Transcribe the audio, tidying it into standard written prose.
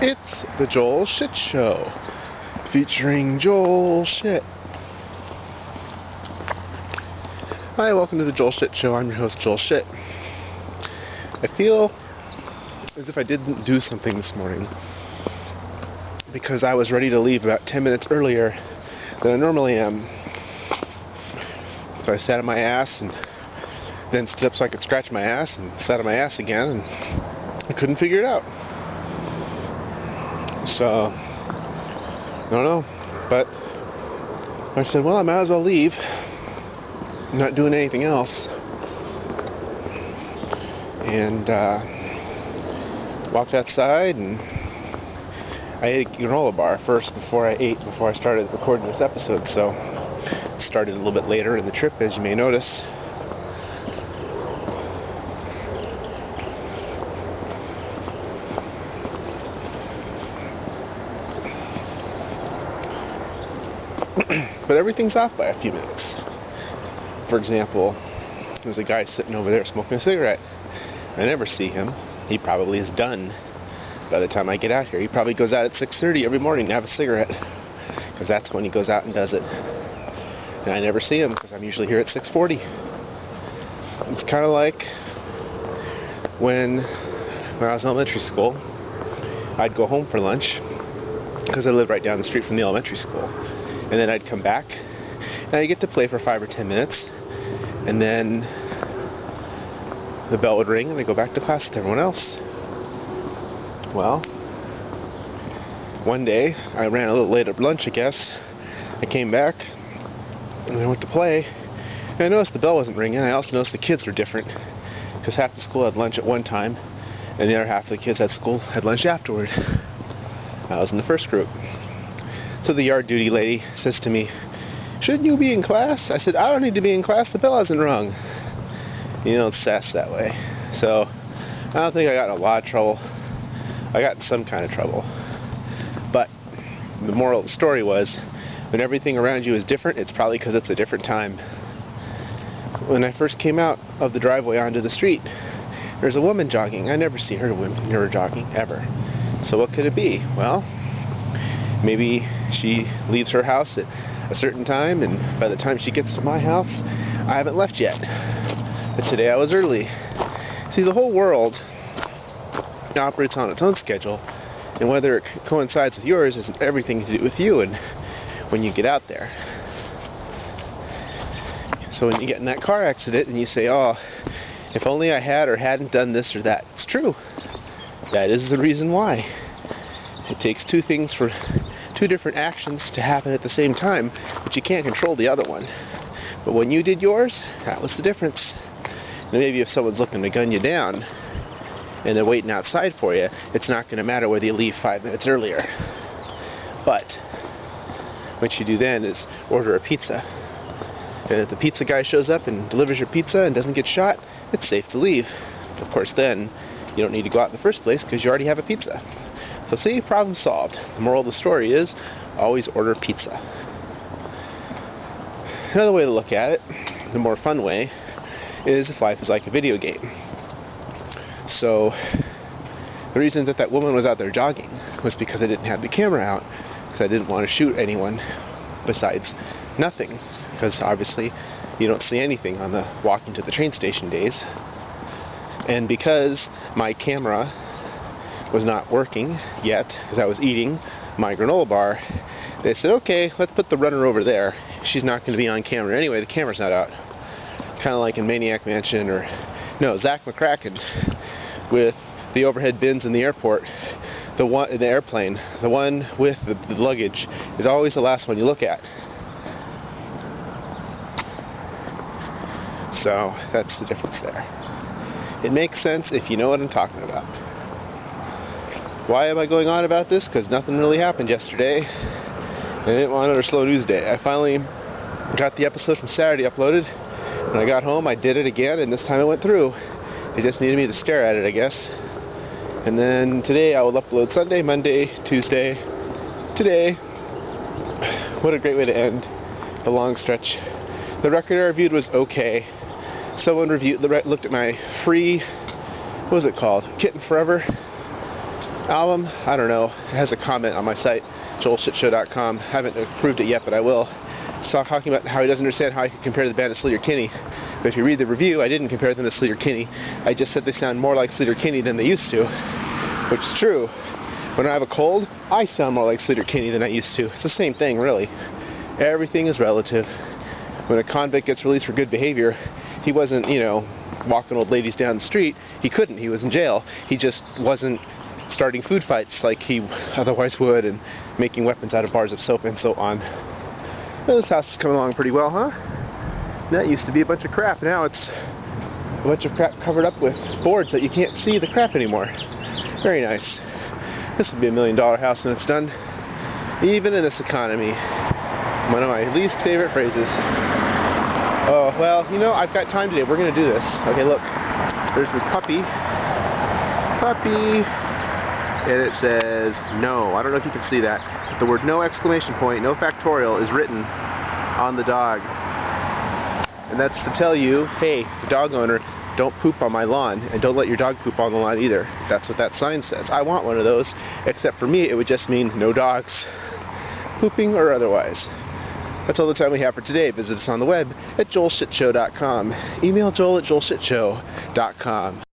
It's the Joel Shit Show, featuring Joel Shit. Hi, welcome to the Joel Shit Show. I'm your host, Joel Shit. I feel as if I didn't do something this morning because I was ready to leave about 10 minutes earlier than I normally am. So I sat on my ass and then stood up so I could scratch my ass and sat on my ass again, and I couldn't figure it out. So, I don't know, but I said, well, I might as well leave. I'm not doing anything else. And walked outside, and I ate a granola bar first before I started recording this episode, so it started a little bit later in the trip, as you may notice. But everything's off by a few minutes. For example, there's a guy sitting over there smoking a cigarette. I never see him. He probably is done by the time I get out here. He probably goes out at 6:30 every morning to have a cigarette, because that's when he goes out and does it. And I never see him because I'm usually here at 6:40. It's kind of like when I was in elementary school. I'd go home for lunch because I live right down the street from the elementary school. And then I'd come back, and I'd get to play for 5 or 10 minutes, and then the bell would ring, and I'd go back to class with everyone else. Well, one day, I ran a little late at lunch, I guess. I came back, and I went to play, and I noticed the bell wasn't ringing. I also noticed the kids were different, because half the school had lunch at one time, and the other half of the kids had lunch afterward. I was in the first group. So the yard duty lady says to me, "Shouldn't you be in class?" I said, "I don't need to be in class. The bell hasn't rung." You know, it's sass that way. So I don't think I got in a lot of trouble. I got in some kind of trouble. But the moral of the story was, when everything around you is different, it's probably because it's a different time. When I first came out of the driveway onto the street, there's a woman jogging. I never see her jogging, ever. So what could it be? Well, maybe she leaves her house at a certain time, and by the time she gets to my house, I haven't left yet. But today I was early. See, the whole world operates on its own schedule, and whether it coincides with yours isn't everything to do with you and when you get out there. So when you get in that car accident and you say, "Oh, if only I had or hadn't done this or that," it's true. That is the reason why. It takes two different actions to happen at the same time, but you can't control the other one. But when you did yours, that was the difference. And maybe if someone's looking to gun you down and they're waiting outside for you, it's not going to matter whether you leave 5 minutes earlier. But what you do then is order a pizza. And if the pizza guy shows up and delivers your pizza and doesn't get shot, it's safe to leave. Of course, then you don't need to go out in the first place because you already have a pizza. So see, problem solved. The moral of the story is, always order pizza. Another way to look at it, the more fun way, is if life is like a video game. So the reason that woman was out there jogging was because I didn't have the camera out, because I didn't want to shoot anyone besides nothing, because obviously you don't see anything on the walking to the train station days. And because my camera was not working yet, because I was eating my granola bar, they said, "Okay, let's put the runner over there. She's not going to be on camera anyway. The camera's not out." Kind of like in Maniac Mansion, or no, Zach McCracken with the overhead bins in the airport. The one in the airplane, the one with the luggage, is always the last one you look at. So that's the difference there. It makes sense if you know what I'm talking about. Why am I going on about this? Because nothing really happened yesterday. I didn't want another slow news day. I finally got the episode from Saturday uploaded. When I got home, I did it again, and this time it went through. They just needed me to stare at it, I guess. And then today I will upload Sunday, Monday, Tuesday, today. What a great way to end the long stretch. The record I reviewed was okay. Someone looked at my free, what was it called? Kitten Forever. Album, I don't know. It has a comment on my site, joelshitshow.com. Haven't approved it yet, but I will. It's talking about how he doesn't understand how I could compare the band to Sleater-Kinney. But if you read the review, I didn't compare them to Sleater-Kinney. I just said they sound more like Sleater-Kinney than they used to, which is true. When I have a cold, I sound more like Sleater-Kinney than I used to. It's the same thing, really. Everything is relative. When a convict gets released for good behavior, he wasn't, you know, walking old ladies down the street. He couldn't. He was in jail. He just wasn't starting food fights like he otherwise would and making weapons out of bars of soap and so on. Well, this house is coming along pretty well, huh? That used to be a bunch of crap. Now it's a bunch of crap covered up with boards that you can't see the crap anymore. Very nice. This would be $1 million house when it's done. Even in this economy. One of my least favorite phrases. Oh, well, you know, I've got time today. We're going to do this. Okay, look. There's this puppy. And it says no. I don't know if you can see that. But the word no exclamation point, no factorial, is written on the dog. And that's to tell you, hey, the dog owner, don't poop on my lawn, and don't let your dog poop on the lawn either. That's what that sign says. I want one of those, except for me, it would just mean no dogs, pooping or otherwise. That's all the time we have for today. Visit us on the web at joelshitshow.com. Email joel at joelshitshow.com.